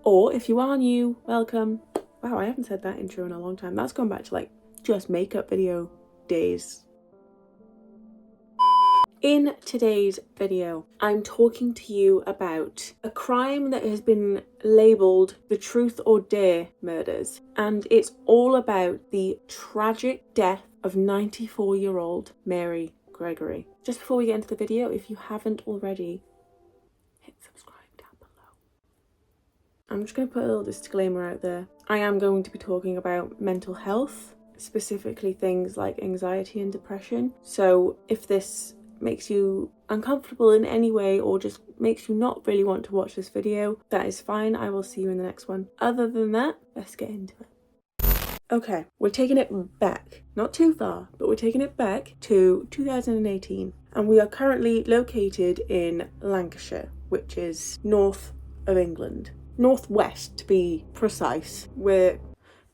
or if you are new, welcome. Wow, I haven't said that intro in a long time. That's gone back to like just makeup video days. In today's video, I'm talking to you about a crime that has been labelled the truth or dare murders, and it's all about the tragic death of 94-year-old Mary Gregory. Just before we get into the video, if you haven't already, hit subscribe down below. I'm just going to put a little disclaimer out there. I am going to be talking about mental health, specifically things like anxiety and depression. So if this makes you uncomfortable in any way or just makes you not really want to watch this video, that is fine. I will see you in the next one. Other than that, let's get into it. Okay, we're taking it back, not too far, but we're taking it back to 2018, and we are currently located in Lancashire, which is north of England. Northwest to be precise. We're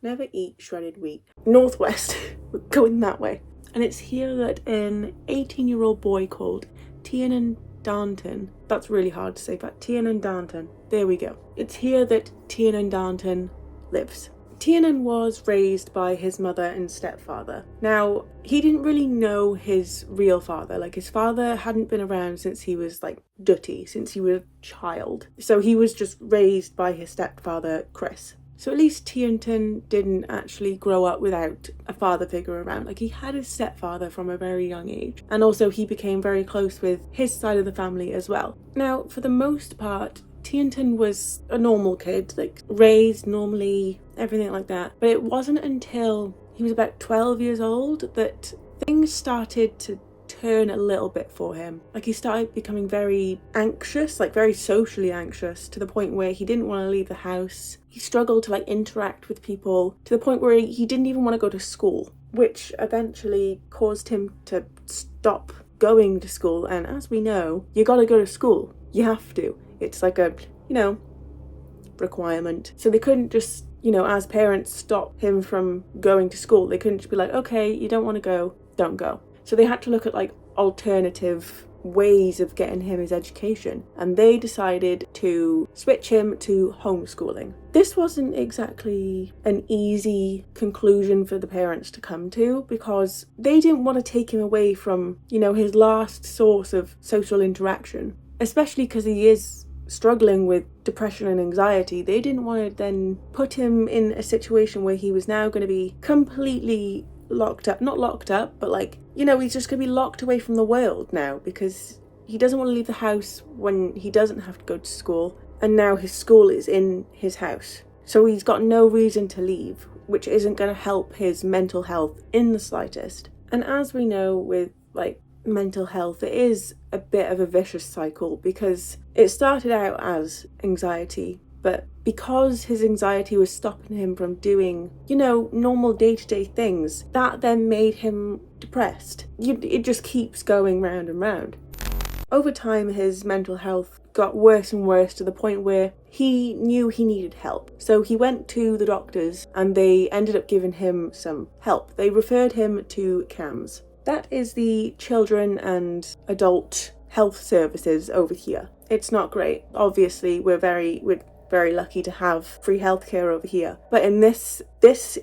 never eat shredded wheat. Northwest, we're going that way. And it's here that an 18-year-old boy called Tiernan Darnton, that's really hard to say, but Tiernan Darnton, there we go. It's here that Tiernan Darnton lives. Tiernan was raised by his mother and stepfather. Now, he didn't really know his real father. Like, his father hadn't been around since he was like dutty, since he was a child. So he was just raised by his stepfather, Chris. So at least Tiernan didn't actually grow up without a father figure around. Like, he had his stepfather from a very young age. And also he became very close with his side of the family as well. Now, for the most part, Tiernan was a normal kid, like raised normally, everything like that. But it wasn't until he was about 12 years old that things started to turn a little bit for him. Like, he started becoming very anxious, like very socially anxious, to the point where he didn't want to leave the house. He struggled to like interact with people to the point where he didn't even want to go to school, which eventually caused him to stop going to school. And as we know, you gotta go to school. You have to. It's like a, requirement. So they couldn't just, as parents, stop him from going to school. They couldn't just be like, okay, you don't want to go, don't go. So they had to look at like alternative ways of getting him his education, and they decided to switch him to homeschooling. This wasn't exactly an easy conclusion for the parents to come to, because they didn't want to take him away from, his last source of social interaction, especially because he is struggling with depression and anxiety. They didn't want to then put him in a situation where he was now going to be completely locked up, not locked up, but like, he's just gonna be locked away from the world now, because he doesn't want to leave the house when he doesn't have to go to school, and now his school is in his house, so he's got no reason to leave, which isn't going to help his mental health in the slightest. And as we know with like mental health, it is a bit of a vicious cycle, because it started out as anxiety, but because his anxiety was stopping him from doing, normal day-to-day things, that then made him depressed. It just keeps going round and round. Over time, his mental health got worse and worse, to the point where he knew he needed help. So he went to the doctors and they ended up giving him some help. They referred him to CAMHS. That is the Children and Adult Health Services over here. It's not great. Obviously, we're very lucky to have free healthcare over here. But in this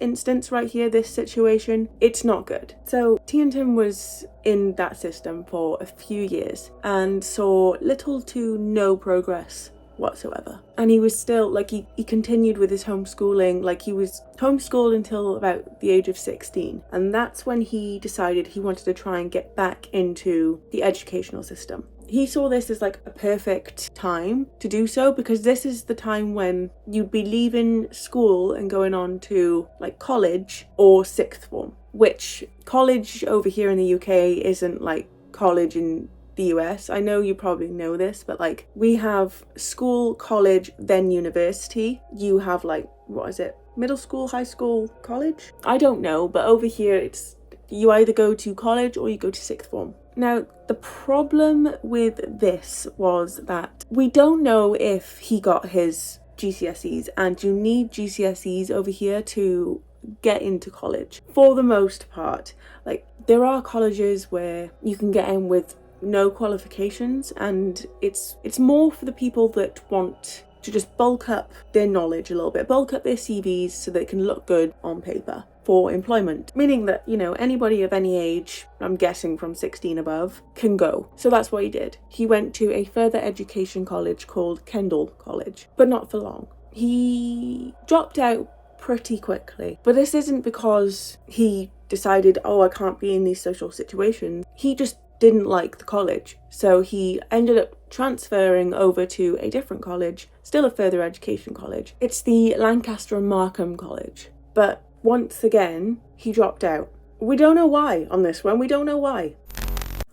instance right here, this situation, it's not good. So Tiernan was in that system for a few years and saw little to no progress whatsoever. And he was still, like, he continued with his homeschooling. Like, he was homeschooled until about the age of 16. And that's when he decided he wanted to try and get back into the educational system. He saw this as like a perfect time to do so, because this is the time when you'd be leaving school and going on to like college or sixth form, which college over here in the UK isn't like college in the US. I know you probably know this, but like, we have school, college, then university. You have like, what is it? Middle school, high school, college? I don't know, but over here it's, you either go to college or you go to sixth form. Now, the problem with this was that we don't know if he got his GCSEs, and you need GCSEs over here to get into college. For the most part, like, there are colleges where you can get in with no qualifications, and it's more for the people that want to just bulk up their knowledge a little bit, bulk up their CVs so they can look good on paper for employment. Meaning that, anybody of any age, I'm guessing from 16 above, can go. So that's what he did. He went to a further education college called Kendall College, but not for long. He dropped out pretty quickly. But this isn't because he decided, I can't be in these social situations. He just didn't like the college. So he ended up transferring over to a different college, still a further education college. It's the Lancaster and Markham College. But once again, he dropped out. We don't know why on this one. We don't know why.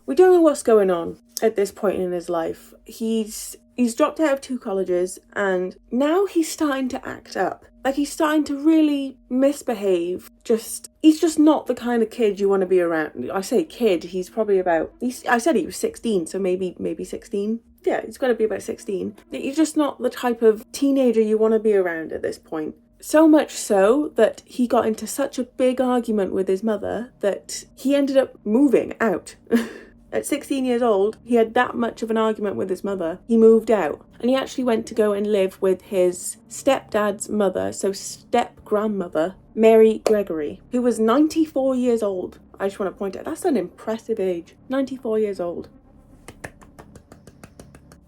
We don't know what's going on at this point in his life. He's dropped out of 2 colleges and now he's starting to act up. Like, he's starting to really misbehave. He's just not the kind of kid you want to be around. I say kid, he's probably I said he was 16, so maybe 16. Yeah, he's got to be about 16. He's just not the type of teenager you want to be around at this point. So much so that he got into such a big argument with his mother that he ended up moving out. At 16 years old, he had that much of an argument with his mother. He moved out and he actually went to go and live with his stepdad's mother, so step-grandmother, Mary Gregory, who was 94 years old. I just want to point out, that's an impressive age. 94 years old.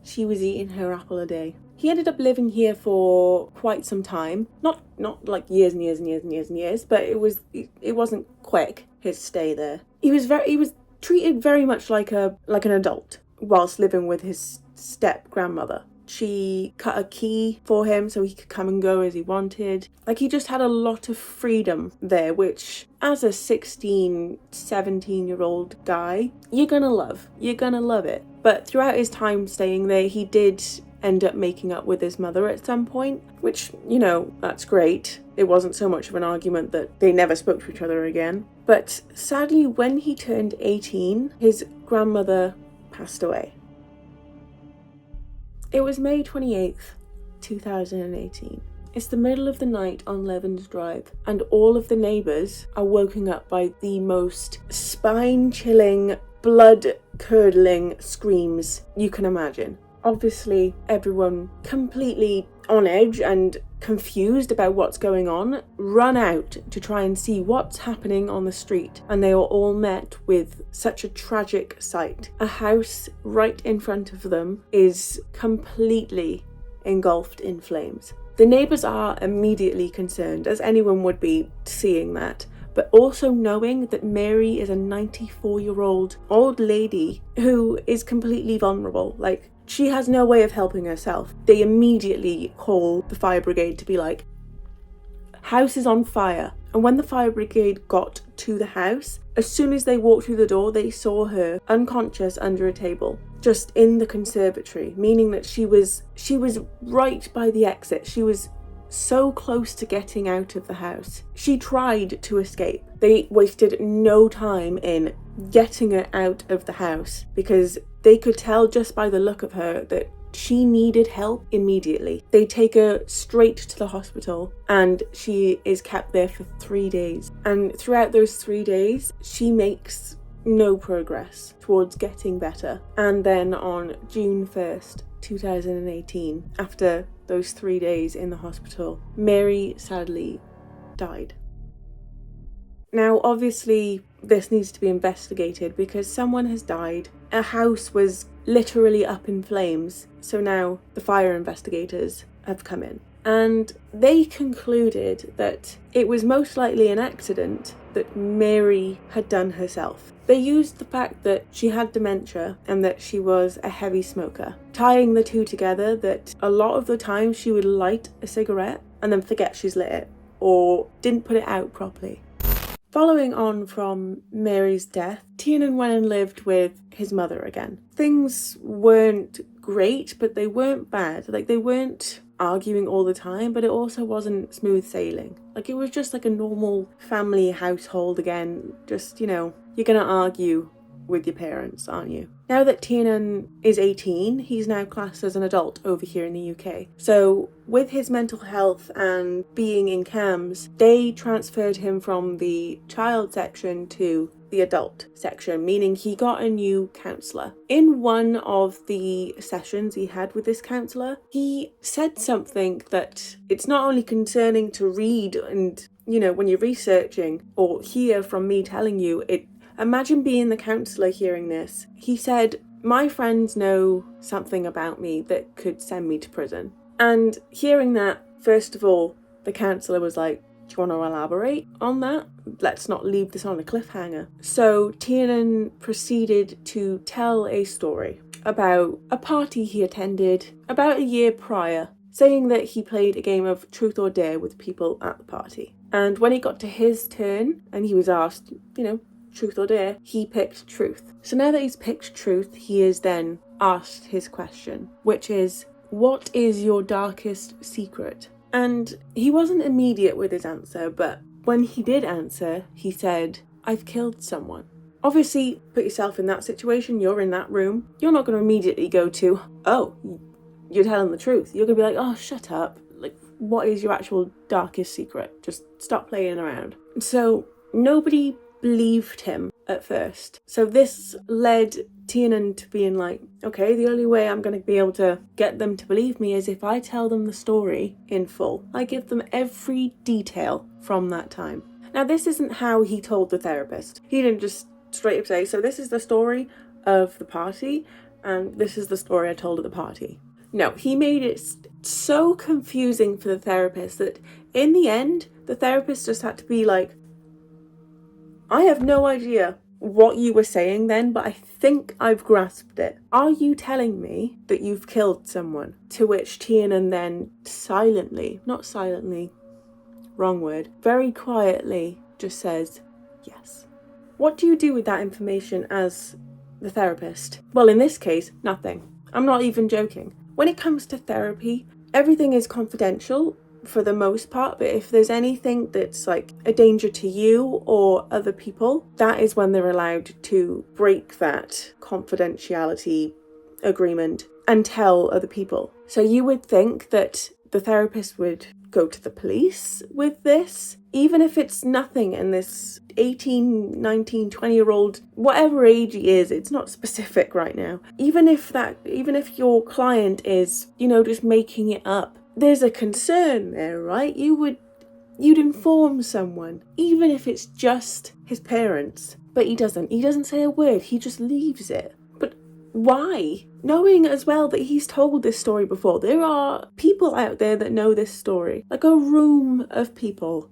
She was eating her apple a day. He ended up living here for quite some time. Not like years and years and years and years and years, but it wasn't quick, his stay there. He was treated very much like an adult whilst living with his step-grandmother. She cut a key for him so he could come and go as he wanted. Like, he just had a lot of freedom there, which as a 16, 17-year-old guy, you're gonna love it. But throughout his time staying there, he did end up making up with his mother at some point, which, that's great. It wasn't so much of an argument that they never spoke to each other again. But sadly, when he turned 18, his grandmother passed away. It was May 28th, 2018. It's the middle of the night on Levens Drive, and all of the neighbours are woken up by the most spine-chilling, blood-curdling screams you can imagine. Obviously, everyone completely on edge and confused about what's going on, run out to try and see what's happening on the street, and they are all met with such a tragic sight. A house right in front of them is completely engulfed in flames. The neighbours are immediately concerned, as anyone would be seeing that, but also knowing that Mary is a 94-year-old old lady who is completely vulnerable. Like, she has no way of helping herself. They immediately call the fire brigade to be like, house is on fire. And when the fire brigade got to the house, as soon as they walked through the door, they saw her unconscious under a table, just in the conservatory, meaning that she was right by the exit. She was so close to getting out of the house. She tried to escape. They wasted no time in getting her out of the house because they could tell just by the look of her that she needed help immediately. They take her straight to the hospital and she is kept there for 3 days. And throughout those 3 days, she makes no progress towards getting better. And then on June 1st, 2018, after those 3 days in the hospital, Mary sadly died. Now, obviously, this needs to be investigated because someone has died. A house was literally up in flames. So now the fire investigators have come in. And they concluded that it was most likely an accident that Mary had done herself. They used the fact that she had dementia and that she was a heavy smoker, tying the two together that a lot of the time she would light a cigarette and then forget she's lit it or didn't put it out properly. Following on from Mary's death, Tiernan went and lived with his mother again. Things weren't great, but they weren't bad. Like, they weren't arguing all the time, but it also wasn't smooth sailing. Like, it was just like a normal family household again. Just, you're gonna argue with your parents, aren't you? Now that Tiernan is 18, he's now classed as an adult over here in the UK. So with his mental health and being in CAMHS, they transferred him from the child section to the adult section, meaning he got a new counsellor. In one of the sessions he had with this counsellor, he said something that it's not only concerning to read and, you know, when you're researching or hear from me telling you, imagine being the counsellor hearing this. He said, "My friends know something about me that could send me to prison." And hearing that, first of all, the counsellor was like, "Do you want to elaborate on that? Let's not leave this on a cliffhanger." So Tiernan proceeded to tell a story about a party he attended about a year prior, saying that he played a game of truth or dare with people at the party. And when it got to his turn and he was asked, you know, truth or dare, he picked truth. So now that he's picked truth, he is then asked his question, which is, what is your darkest secret? And he wasn't immediate with his answer, but when he did answer, he said, "I've killed someone." Obviously, put yourself in that situation, you're in that room, you're not going to immediately go to, "Oh, you're telling the truth." You're going to be like, "Oh, shut up. Like, what is your actual darkest secret? Just stop playing around." So nobody believed him at first. So this led Tiernan to being like, okay, the only way I'm going to be able to get them to believe me is if I tell them the story in full. I give them every detail from that time. Now, this isn't how he told the therapist. He didn't just straight up say, "So this is the story of the party, and this is the story I told at the party." No, he made it so confusing for the therapist that in the end, the therapist just had to be like, "I have no idea what you were saying then, but I think I've grasped it. Are you telling me that you've killed someone?" To which Tiernan then not silently, wrong word, very quietly just says, "Yes." What do you do with that information as the therapist? Well, in this case, nothing. I'm not even joking. When it comes to therapy, everything is confidential for the most part, but if there's anything that's like a danger to you or other people, that is when they're allowed to break that confidentiality agreement and tell other people. So you would think that the therapist would go to the police with this, even if it's nothing and this 18, 19, 20-year-old, whatever age he is, it's not specific right now. Even if your client is, you know, just making it up, there's a concern there, right? You'd inform someone, even if it's just his parents. But he doesn't say a word, he just leaves it. But why? Knowing as well that he's told this story before. There are people out there that know this story, like a room of people.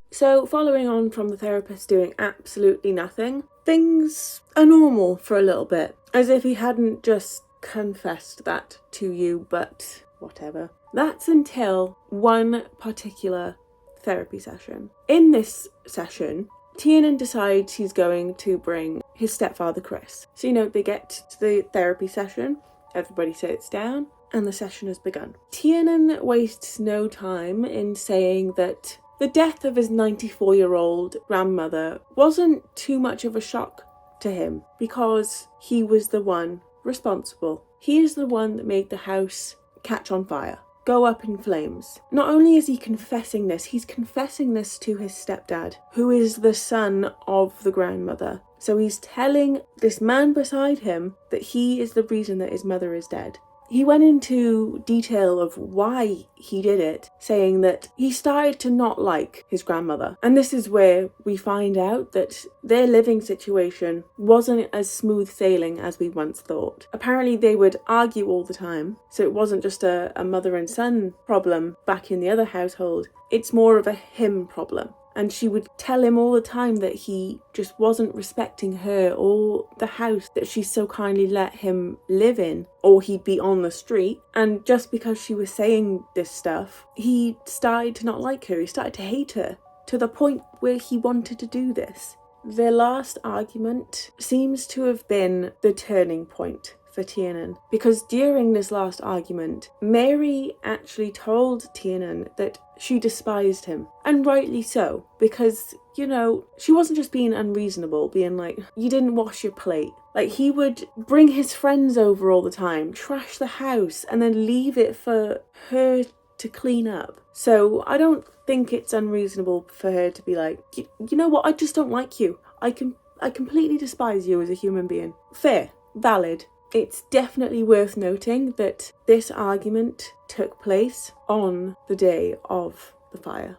So following on from the therapist doing absolutely nothing, things are normal for a little bit, as if he hadn't just confessed that to you, but whatever. That's until one particular therapy session. In this session, Tiernan decides he's going to bring his stepfather Chris. So, you know, they get to the therapy session, everybody sits down, and the session has begun. Tiernan wastes no time in saying that the death of his 94-year-old grandmother wasn't too much of a shock to him because he was the one responsible. He is the one that made the house catch on fire, go up in flames. Not only is he confessing this, he's confessing this to his stepdad, who is the son of the grandmother. So he's telling this man beside him that he is the reason that his mother is dead. He went into detail of why he did it, saying that he started to not like his grandmother. And this is where we find out that their living situation wasn't as smooth sailing as we once thought. Apparently they would argue all the time, so it wasn't just a mother and son problem back in the other household. It's more of a him problem. And she would tell him all the time that he just wasn't respecting her or the house that she so kindly let him live in, or he'd be on the street. And just because she was saying this stuff, he started to not like her. He started to hate her to the point where he wanted to do this. Their last argument seems to have been the turning point for Tiernan, because during this last argument, Mary actually told Tiernan that she despised him, and rightly so, because, you know, she wasn't just being unreasonable, being like, you didn't wash your plate. Like, he would bring his friends over all the time, trash the house, and then leave it for her to clean up. So I don't think it's unreasonable for her to be like, you know what, I just don't like you. I completely despise you as a human being. Fair, valid. It's definitely worth noting that this argument took place on the day of the fire.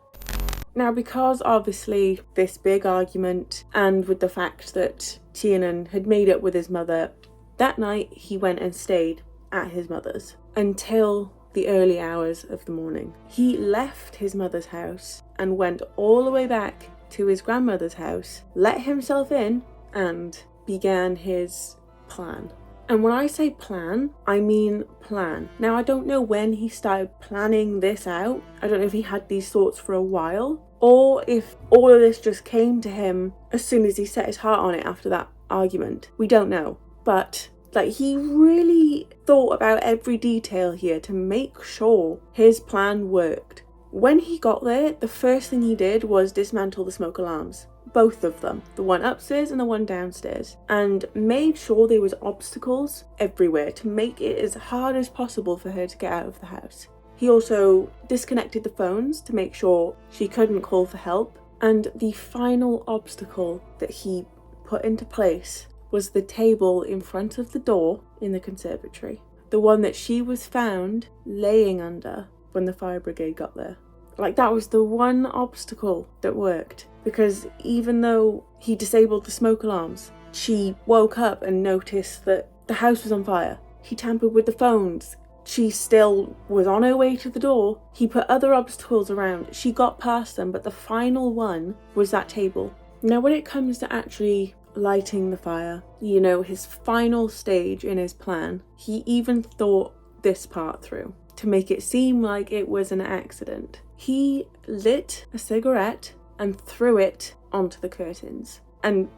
Now, because obviously this big argument, and with the fact that Tiernan had made up with his mother, that night he went and stayed at his mother's until the early hours of the morning. He left his mother's house and went all the way back to his grandmother's house, let himself in, and began his plan. And when I say plan, I mean plan. Now, I don't know when he started planning this out. I don't know if he had these thoughts for a while, or if all of this just came to him as soon as he set his heart on it after that argument. We don't know. But like, he really thought about every detail here to make sure his plan worked. When he got there, the first thing he did was dismantle the smoke alarms. Both of them, the one upstairs and the one downstairs, and made sure there was obstacles everywhere to make it as hard as possible for her to get out of the house. He also disconnected the phones to make sure she couldn't call for help, and the final obstacle that he put into place was the table in front of the door in the conservatory, the one that she was found laying under when the fire brigade got there. Like, that was the one obstacle that worked, because even though he disabled the smoke alarms, she woke up and noticed that the house was on fire. He tampered with the phones. She still was on her way to the door. He put other obstacles around. She got past them, but the final one was that table. Now, when it comes to actually lighting the fire, you know, his final stage in his plan, he even thought this part through to make it seem like it was an accident. He lit a cigarette and threw it onto the curtains and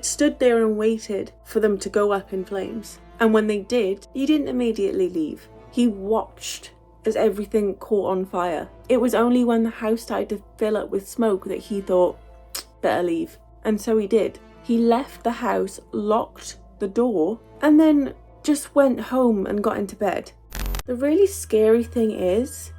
stood there and waited for them to go up in flames. And when they did, he didn't immediately leave. He watched as everything caught on fire. It was only when the house started to fill up with smoke that he thought, better leave. And so he did. He left the house, locked the door, and then just went home and got into bed. The really scary thing is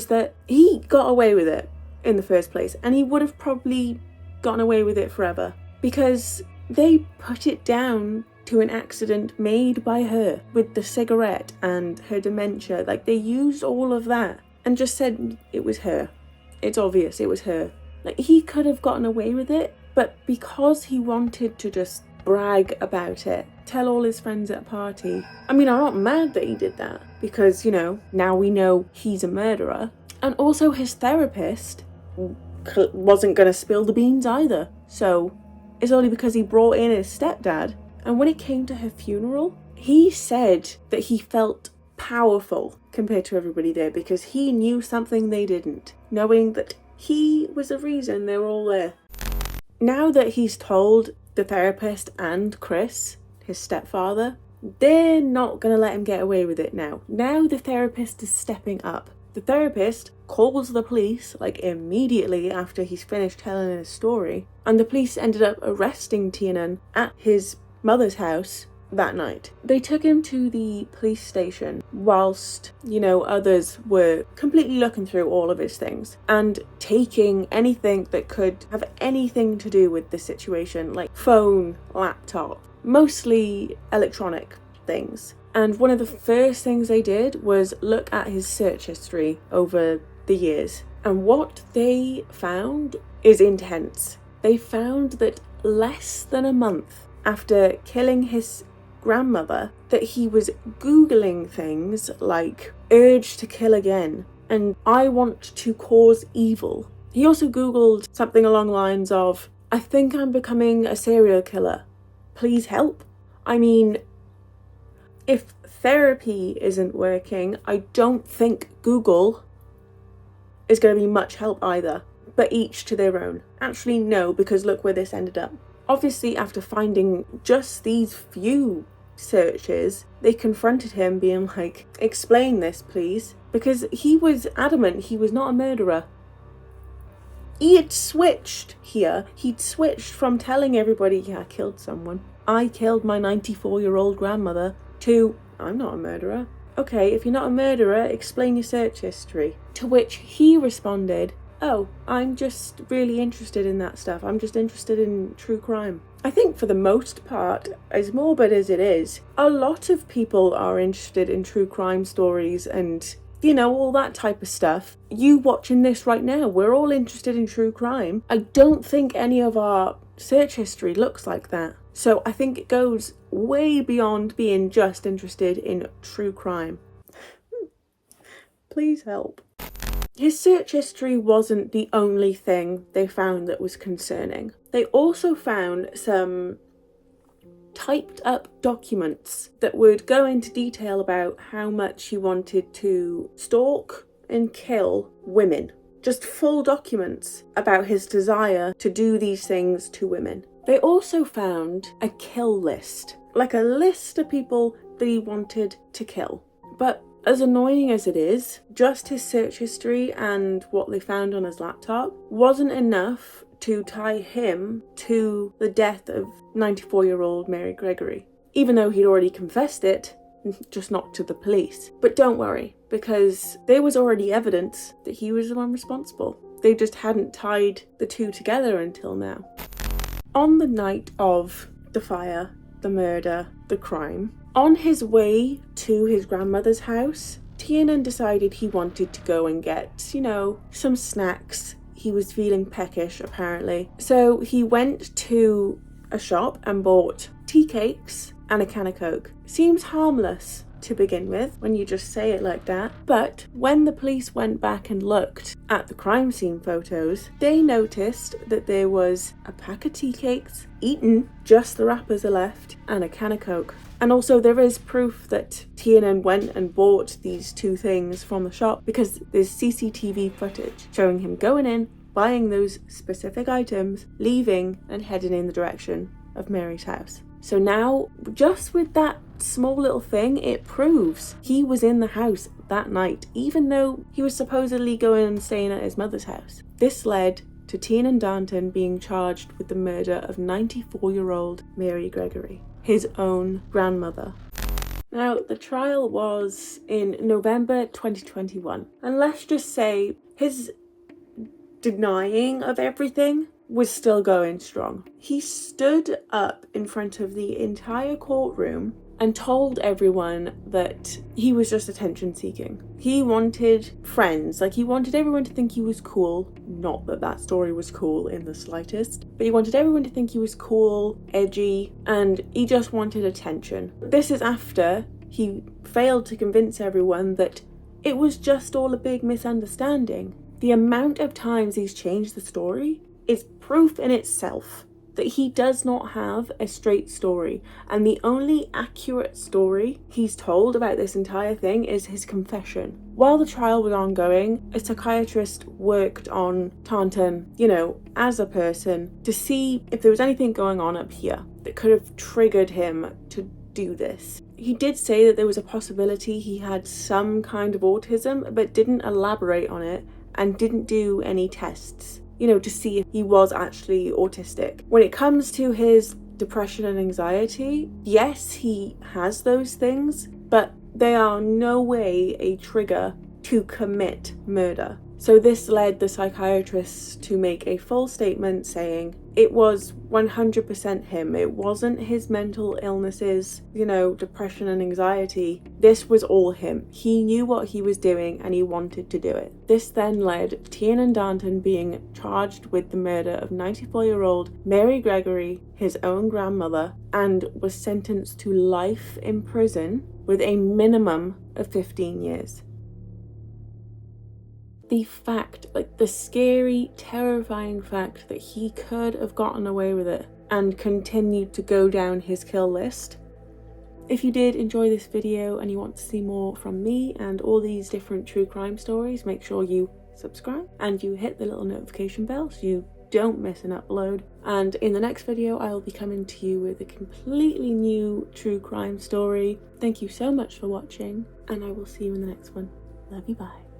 that he got away with it in the first place, and he would have probably gotten away with it forever, because they put it down to an accident made by her with the cigarette and her dementia. Like, they used all of that and just said it was her. It's obvious it was her. Like, he could have gotten away with it, but because he wanted to just brag about it, tell all his friends at a party. I mean, I'm not mad that he did that, because, you know, now we know he's a murderer. And also his therapist wasn't going to spill the beans either. So it's only because he brought in his stepdad. And when it came to her funeral, he said that he felt powerful compared to everybody there, because he knew something they didn't, knowing that he was the reason they were all there. Now that he's told the therapist and Chris, his stepfather, they're not going to let him get away with it now. Now the therapist is stepping up. The therapist calls the police, like, immediately after he's finished telling his story, and the police ended up arresting Tiernan at his mother's house that night. They took him to the police station whilst, you know, others were completely looking through all of his things and taking anything that could have anything to do with the situation, like phone, laptop, mostly electronic things. And one of the first things they did was look at his search history over the years. And what they found is intense. They found that less than a month after killing his grandmother, that he was Googling things like urge to kill again and I want to cause evil. He also Googled something along the lines of, I think I'm becoming a serial killer. Please help. I mean, if therapy isn't working, I don't think Google is going to be much help either. But each to their own. Actually, no, because look where this ended up. Obviously, after finding just these few searches, they confronted him being like, explain this, please. Because he was adamant he was not a murderer. he had switched here. He'd switched from telling everybody, yeah, I killed someone. I killed my 94-year-old grandmother, to, I'm not a murderer. Okay, if you're not a murderer, explain your search history. To which he responded, oh, I'm just really interested in that stuff. I'm just interested in true crime. I think for the most part, as morbid as it is, a lot of people are interested in true crime stories and, you know, all that type of stuff. You watching this right now, we're all interested in true crime. I don't think any of our search history looks like that. So I think it goes way beyond being just interested in true crime. Please help. His search history wasn't the only thing they found that was concerning. They also found some typed up documents that would go into detail about how much he wanted to stalk and kill women. Just full documents about his desire to do these things to women. They also found a kill list, like a list of people that he wanted to kill. But as annoying as it is, just his search history and what they found on his laptop wasn't enough to tie him to the death of 94-year-old Mary Gregory. Even though he'd already confessed it, just not to the police. But don't worry, because there was already evidence that he was the one responsible. They just hadn't tied the two together until now. On the night of the fire, the murder, the crime, on his way to his grandmother's house, Tiernan decided he wanted to go and get, you know, some snacks. He was feeling peckish, apparently. So he went to a shop and bought tea cakes and a can of Coke. Seems harmless to begin with when you just say it like that. But when the police went back and looked at the crime scene photos, they noticed that there was a pack of tea cakes eaten, just the wrappers are left, and a can of Coke. And also there is proof that Tiernan went and bought these two things from the shop because there's CCTV footage showing him going in, buying those specific items, leaving and heading in the direction of Mary's house. So now, just with that small little thing, it proves he was in the house that night, even though he was supposedly going and staying at his mother's house. This led to Tiernan Darnton being charged with the murder of 94-year-old Mary Gregory, his own grandmother. Now, the trial was in November 2021, and let's just say his denying of everything was still going strong. He stood up in front of the entire courtroom and told everyone that he was just attention seeking. He wanted friends, like he wanted everyone to think he was cool. Not that that story was cool in the slightest, but he wanted everyone to think he was cool, edgy, and he just wanted attention. This is after he failed to convince everyone that it was just all a big misunderstanding. The amount of times he's changed the story is proof in itself that he does not have a straight story, and the only accurate story he's told about this entire thing is his confession. While the trial was ongoing, a psychiatrist worked on Darnton, you know, as a person, to see if there was anything going on up here that could have triggered him to do this. He did say that there was a possibility he had some kind of autism, but didn't elaborate on it and didn't do any tests, you know, to see if he was actually autistic. When it comes to his depression and anxiety, yes, he has those things, but they are no way a trigger to commit murder. So this led the psychiatrists to make a full statement saying it was 100% him. It wasn't his mental illnesses, you know, depression and anxiety. This was all him. He knew what he was doing and he wanted to do it. This then led Tiernan Darnton being charged with the murder of 94-year-old Mary Gregory, his own grandmother, and was sentenced to life in prison with a minimum of 15 years. The fact, like the scary, terrifying fact that he could have gotten away with it and continued to go down his kill list. If you did enjoy this video and you want to see more from me and all these different true crime stories, make sure you subscribe and you hit the little notification bell so you don't miss an upload. And in the next video, I will be coming to you with a completely new true crime story. Thank you so much for watching, and I will see you in the next one. Love you, bye.